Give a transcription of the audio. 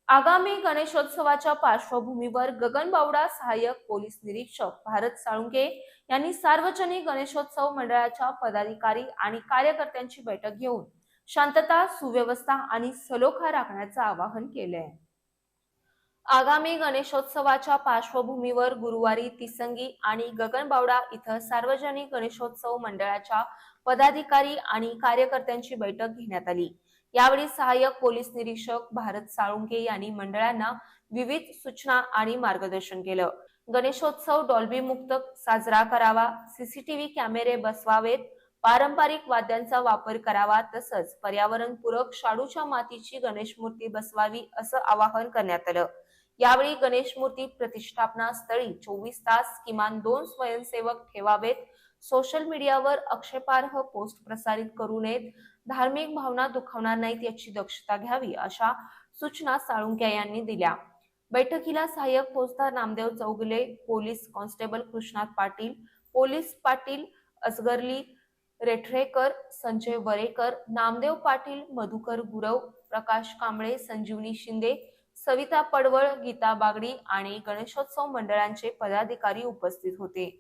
आगामी गणेशोत्सवाच्या पार्श्वभूमीवर गगनबावडा सहाय्यक पोलीस निरीक्षक भारत साळुंके यांनी सार्वजनिक गणेशोत्सव मंडळाच्या पदाधिकारी आणि कार्यकर्त्यांची बैठक घेऊन शांतता, सुव्यवस्था आणि सलोखा राखण्याचं आवाहन केले आहे। आगामी गणेशोत्सवाच्या पार्श्वभूमीवर गुरुवारी तिसंगी आणि गगनबावडा इथं सार्वजनिक गणेशोत्सव मंडळाच्या पदाधिकारी आणि कार्यकर्त्यांची बैठक घेण्यात आली। यावेळी सहाय्यक पोलीस निरीक्षक भारत साळुंके यांनी मंडळांना विविध सूचना आणि मार्गदर्शन केलं। गणेशोत्सव डॉल्बी मुक्त साजरा करावा, सीसीटीव्ही कॅमेरे बसवावेत, पारंपरिक वाद्यांचा वापर करावा, तसंच पर्यावरणपूरक शाडूच्या मातीची गणेश मूर्ती बसवावी असं आवाहन करण्यात आलं। यावेळी गणेश मूर्ती प्रतिष्ठापना स्थळी 24 तास किमान 2 स्वयंसेवक ठेवावेत, सोशल मीडियावर आक्षेपार्ह पोस्ट प्रसारित करू नयेत, धार्मिक भावना दुखावणार नाहीत याची दक्षता घ्यावी अशा सूचना साळुंके यांनी दिल्या। बैठकीला सहाय्यक फौजदार Namdev Chougule, police constable Krishnat Patil, police Patil Asgarali Rethrekar, Sanjay Varekar, Namdev Patil, Madhukar Gurav, Prakash Kamble, Sanjivani Shinde, Savita Padwal, Geeta Bagdi आणि गणेशोत्सव मंडळांचे पदाधिकारी उपस्थित होते।